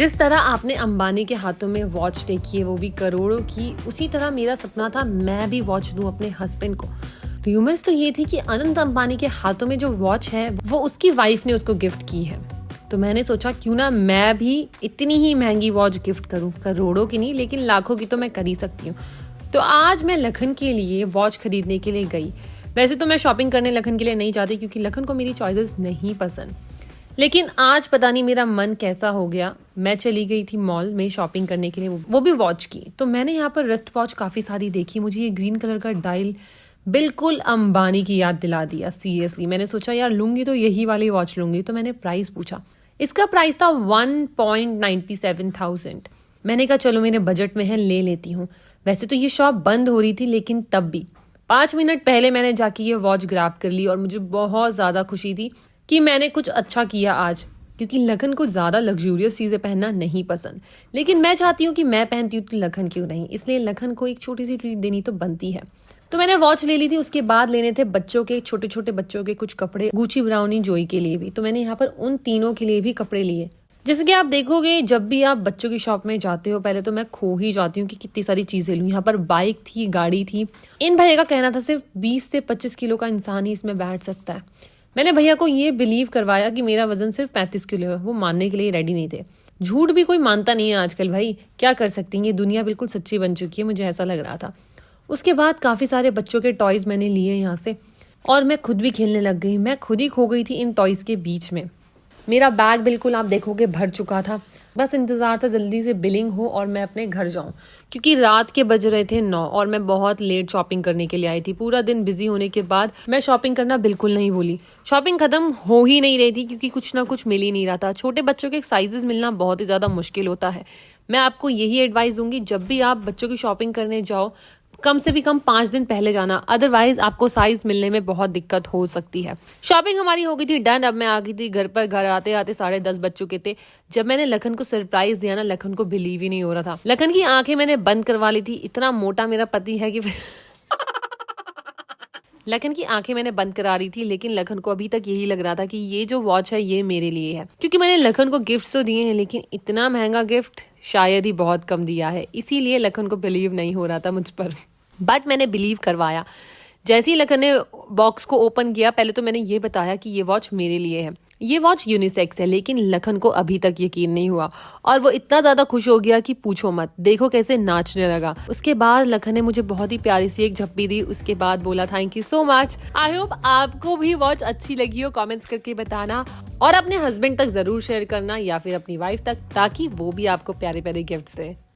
जिस तरह आपने अंबानी के हाथों में वॉच देखी है, वो भी करोड़ों की, उसी तरह मेरा सपना था मैं भी वॉच दूं अपने हस्बैंड को। र्यूमर्स तो ये थी कि अनंत अंबानी के हाथों में जो वॉच है वो उसकी वाइफ ने उसको गिफ्ट की है। तो मैंने सोचा क्यों ना मैं भी इतनी ही महंगी वॉच गिफ्ट करूं। करोड़ों की नहीं लेकिन लाखों की तो मैं कर ही सकती हूँ। तो आज मैं लखन के लिए वॉच खरीदने के लिए गई। वैसे तो मैं शॉपिंग करने लखन के लिए नहीं जाती क्योंकि लखन को मेरी चॉइसेस नहीं पसंद, लेकिन आज पता नहीं मेरा मन कैसा हो गया। मैं चली गई थी मॉल में शॉपिंग करने के लिए, वो भी वॉच की। तो मैंने यहाँ पर रिस्ट वॉच काफी सारी देखी। मुझे ये ग्रीन कलर का डायल बिल्कुल अंबानी की याद दिला दिया। सीरियसली मैंने सोचा यार लूंगी तो यही वाली वॉच लूंगी। तो मैंने प्राइस पूछा, इसका प्राइस था 1,97,000। मैंने कहा चलो मेरे बजट में है, ले लेती हूँ। वैसे तो ये शॉप बंद हो रही थी लेकिन तब भी 5 मिनट पहले मैंने जाके ये वॉच ग्रैब कर ली और मुझे बहुत ज्यादा खुशी थी कि मैंने कुछ अच्छा किया आज, क्योंकि लखन को ज्यादा लग्जूरियस चीजें पहनना नहीं पसंद, लेकिन मैं चाहती हूँ कि मैं पहनती हूँ तो लखन क्यों नहीं, इसलिए लखन को एक छोटी सी ट्रीट देनी तो बनती है। तो मैंने वॉच ले ली थी। उसके बाद लेने थे बच्चों के, छोटे छोटे बच्चों के कुछ कपड़े, गुची, ब्राउनी, जोई के लिए भी। तो मैंने यहाँ पर उन तीनों के लिए भी कपड़े लिए। जैसे कि आप देखोगे जब भी आप बच्चों की शॉप में जाते हो पहले तो मैं खो ही जाती हूँ कि कितनी सारी चीजें लूँ। यहाँ पर बाइक थी, गाड़ी थी। इन भैया का कहना था सिर्फ 20 से 25 किलो का इंसान ही इसमें बैठ सकता है। मैंने भैया को ये बिलीव करवाया कि मेरा वजन सिर्फ 35 किलो है। वो मानने के लिए रेडी नहीं थे। झूठ भी कोई मानता नहीं है आजकल, भाई क्या कर सकती हैं। ये दुनिया बिल्कुल सच्ची बन चुकी है, मुझे ऐसा लग रहा था। उसके बाद काफी सारे बच्चों के टॉयज मैंने लिए यहाँ से और मैं खुद भी खेलने लग गई। मैं खुद ही खो गई थी इन टॉयज के बीच में। मेरा बैग बिल्कुल आप देखोगे भर चुका था। बस इंतजार था जल्दी से बिलिंग हो और मैं अपने घर जाऊं, क्योंकि रात के बज रहे थे 9 और मैं बहुत लेट शॉपिंग करने के लिए आई थी। पूरा दिन बिजी होने के बाद मैं शॉपिंग करना बिल्कुल नहीं भूली। शॉपिंग खत्म हो ही नहीं रही थी क्योंकि कुछ ना कुछ मिल ही नहीं रहा था। छोटे बच्चों के साइजेस मिलना बहुत ही ज्यादा मुश्किल होता है। मैं आपको यही एडवाइस दूंगी, जब भी आप बच्चों की शॉपिंग करने जाओ कम से भी कम 5 दिन पहले जाना, अदरवाइज आपको साइज मिलने में बहुत दिक्कत हो सकती है। शॉपिंग हमारी हो गई थी डन। अब मैं आ गई थी घर पर। घर आते आते 10:30 बज चुके थे। जब मैंने लखन को सरप्राइज दिया ना, लखन को बिलीव ही नहीं हो रहा था। लखन की आंखें मैंने बंद करवा ली थी। इतना मोटा मेरा पति है कि लखन की आंखें मैंने बंद करा रही थी, लेकिन लखन को अभी तक यही लग रहा था कि ये जो वॉच है ये मेरे लिए है, क्योंकि मैंने लखन को गिफ्ट तो दिए हैं लेकिन इतना महंगा गिफ्ट शायद ही बहुत कम दिया है। इसीलिए लखन को बिलीव नहीं हो रहा था मुझ पर, बट मैंने बिलीव करवाया। जैसे ही लखन ने बॉक्स को ओपन किया, पहले तो मैंने ये बताया कि ये वॉच मेरे लिए है। ये वॉच यूनिसेक्स है, लेकिन लखन को अभी तक यकीन नहीं हुआ और वो इतना ज्यादा खुश हो गया कि पूछो मत। देखो कैसे नाचने लगा। उसके बाद लखन ने मुझे बहुत ही प्यारी सी एक झप्पी दी। उसके बाद बोला thank you so much. I hope आपको भी वॉच अच्छी लगी हो। कमेंट्स करके बताना और अपने हस्बैंड तक जरूर शेयर करना या फिर अपनी वाइफ तक, ताकि वो भी आपको प्यारे प्यारे गिफ्ट्स दे।